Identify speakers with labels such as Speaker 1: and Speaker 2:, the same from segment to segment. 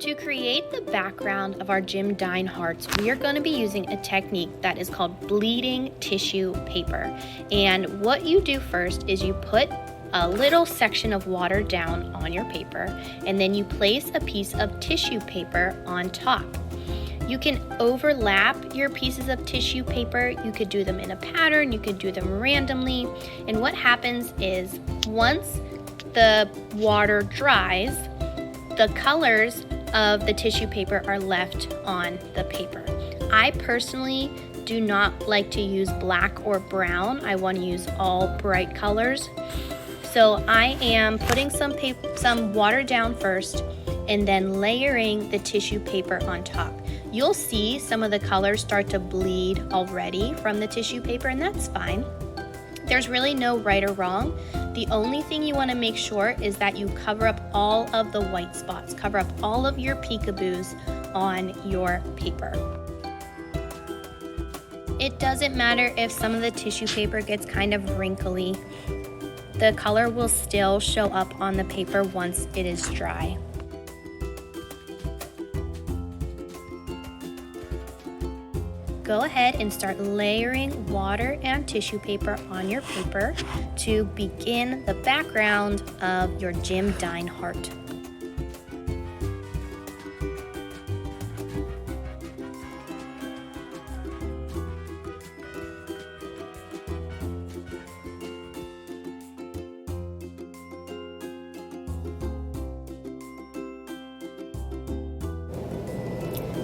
Speaker 1: To create the background of our Gym Dine hearts, we are going to be using a technique that is called bleeding tissue paper. And what you do first is you put a little section of water down on your paper, and then you place a piece of tissue paper on top. You can overlap your pieces of tissue paper. You could do them in a pattern, you could do them randomly. And what happens is once the water dries, the colors of the tissue paper are left on the paper. I personally do not like to use black or brown. I want to use all bright colors. So I am putting some water down first and then layering the tissue paper on top. You'll see some of the colors start to bleed already from the tissue paper, and that's fine. There's really no right or wrong. The only thing you want to make sure is that you cover up all of the white spots, cover up all of your peekaboos on your paper. It doesn't matter if some of the tissue paper gets kind of wrinkly. The color will still show up on the paper once it is dry. Go ahead and start layering water and tissue paper on your paper to begin the background of your Gym Dine heart.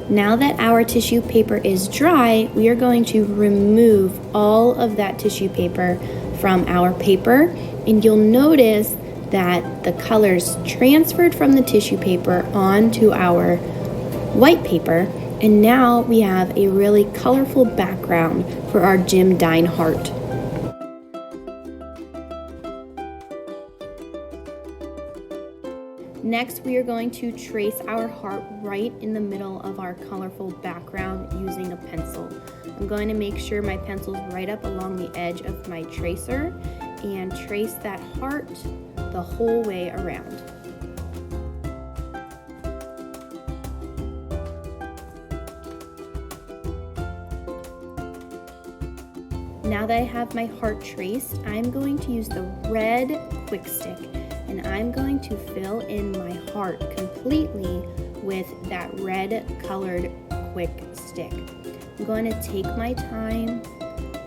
Speaker 1: Now that our tissue paper is dry, we are going to remove all of that tissue paper from our paper, and you'll notice that the colors transferred from the tissue paper onto our white paper, and now we have a really colorful background for our Gym Dine heart. Next, we are going to trace our heart right in the middle of our colorful background using a pencil. I'm going to make sure my pencil's right up along the edge of my tracer and trace that heart the whole way around. Now that I have my heart traced, I'm going to use the red Kwik Stix, and I'm going to fill in my heart completely with that red colored Kwik Stix. I'm going to take my time.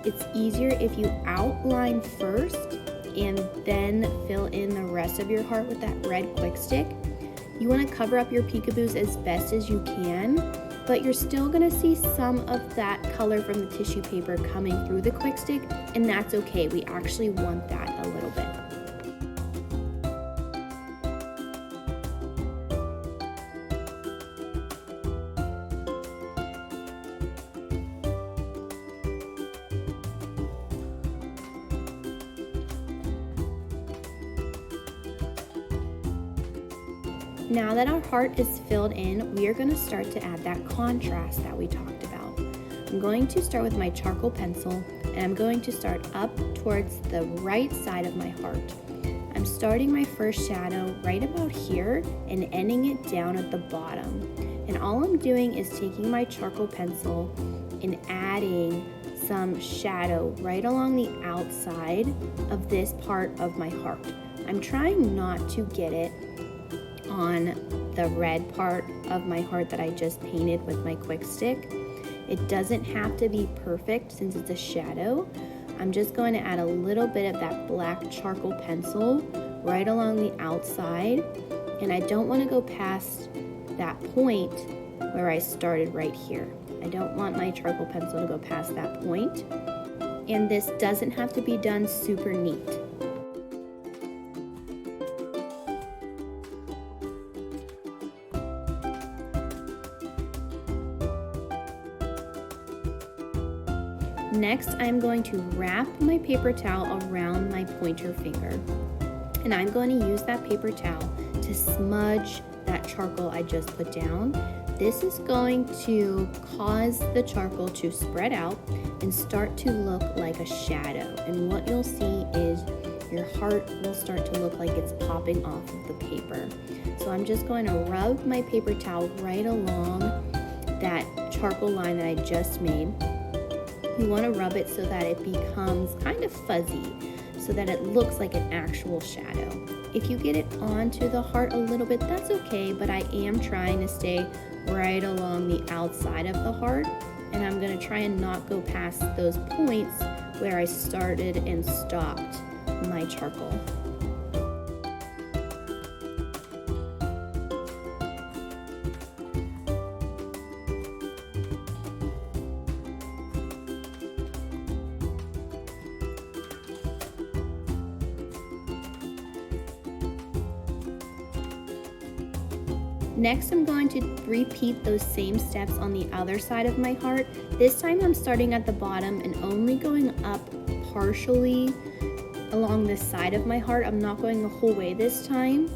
Speaker 1: It's easier if you outline first and then fill in the rest of your heart with that red Kwik Stix. You want to cover up your peekaboos as best as you can, but you're still going to see some of that color from the tissue paper coming through the Kwik Stix, and that's okay. We actually want that a little bit. Now that our heart is filled in, we are going to start to add that contrast that we talked about. I'm going to start with my charcoal pencil, and I'm going to start up towards the right side of my heart. I'm starting my first shadow right about here and ending it down at the bottom. And all I'm doing is taking my charcoal pencil and adding some shadow right along the outside of this part of my heart. I'm trying not to get it on the red part of my heart that I just painted with my Kwik Stix. It doesn't have to be perfect since it's a shadow. I'm just going to add a little bit of that black charcoal pencil right along the outside, and I don't want to go past that point where I started right here. I don't want my charcoal pencil to go past that point, and this doesn't have to be done super neat. Next, I'm going to wrap my paper towel around my pointer finger, and I'm going to use that paper towel to smudge that charcoal I just put down. This is going to cause the charcoal to spread out and start to look like a shadow, and what you'll see is your heart will start to look like it's popping off of the paper. So I'm just going to rub my paper towel right along that charcoal line that I just made. You want to rub it so that it becomes kind of fuzzy, so that it looks like an actual shadow. If you get it onto the heart a little bit, that's okay, but I am trying to stay right along the outside of the heart, and I'm going to try and not go past those points where I started and stopped my charcoal. Next, I'm going to repeat those same steps on the other side of my heart. This time I'm starting at the bottom and only going up partially along the side of my heart. I'm not going the whole way this time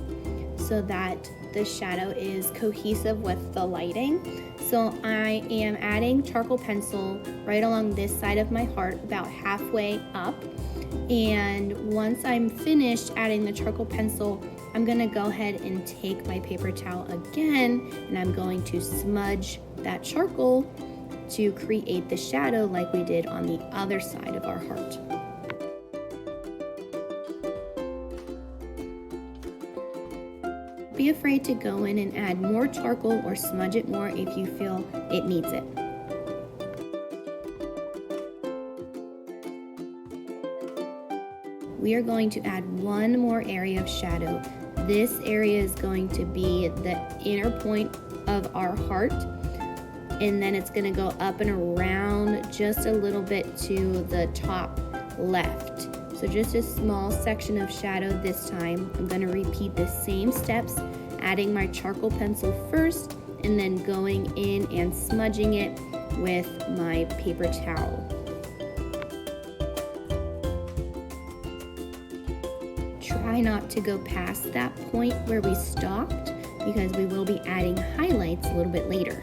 Speaker 1: so that the shadow is cohesive with the lighting. So I am adding charcoal pencil right along this side of my heart, about halfway up. And once I'm finished adding the charcoal pencil, I'm going to go ahead and take my paper towel again, and I'm going to smudge that charcoal to create the shadow like we did on the other side of our heart. Don't be afraid to go in and add more charcoal or smudge it more if you feel it needs it. We are going to add one more area of shadow. This area is going to be the inner point of our heart, and then it's going to go up and around just a little bit to the top left. So just a small section of shadow this time. I'm going to repeat the same steps, adding my charcoal pencil first and then going in and smudging it with my paper towel. Try not to go past that point where we stopped, because we will be adding highlights a little bit later.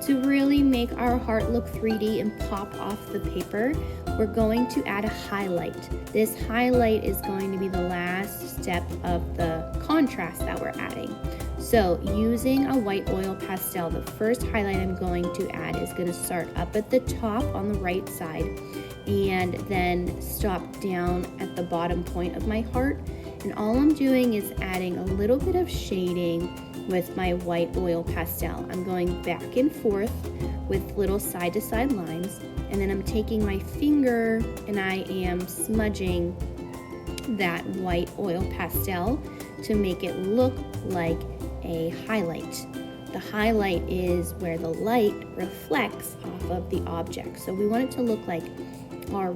Speaker 1: To really make our heart look 3D and pop off the paper, we're going to add a highlight. This highlight is going to be the last step of the contrast that we're adding. So using a white oil pastel, the first highlight I'm going to add is going to start up at the top on the right side and then stop down at the bottom point of my heart. And all I'm doing is adding a little bit of shading with my white oil pastel. I'm going back and forth with little side-to-side lines, and then I'm taking my finger and I am smudging that white oil pastel to make it look like a highlight. The highlight is where the light reflects off of the object. So we want it to look like our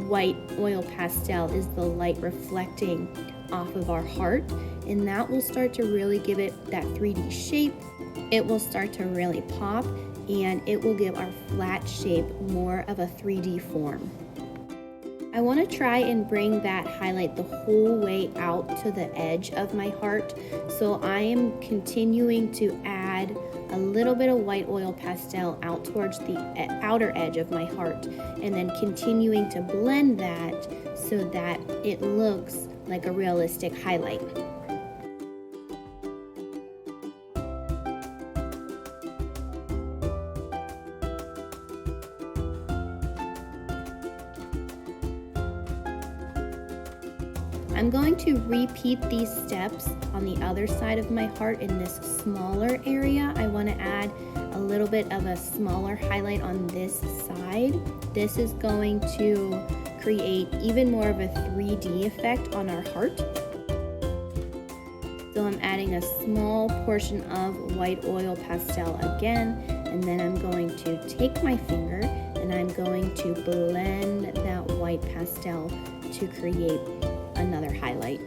Speaker 1: white oil pastel is the light reflecting off of our heart, and that will start to really give it that 3D shape. It will start to really pop, and it will give our flat shape more of a 3D form. I want to try and bring that highlight the whole way out to the edge of my heart. So I am continuing to add a little bit of white oil pastel out towards the outer edge of my heart, and then continuing to blend that so that it looks like a realistic highlight. I'm going to repeat these steps on the other side of my heart in this smaller area. I want to add a little bit of a smaller highlight on this side. This is going to create even more of a 3D effect on our heart. So I'm adding a small portion of white oil pastel again, and then I'm going to take my finger and I'm going to blend that white pastel to create another highlight.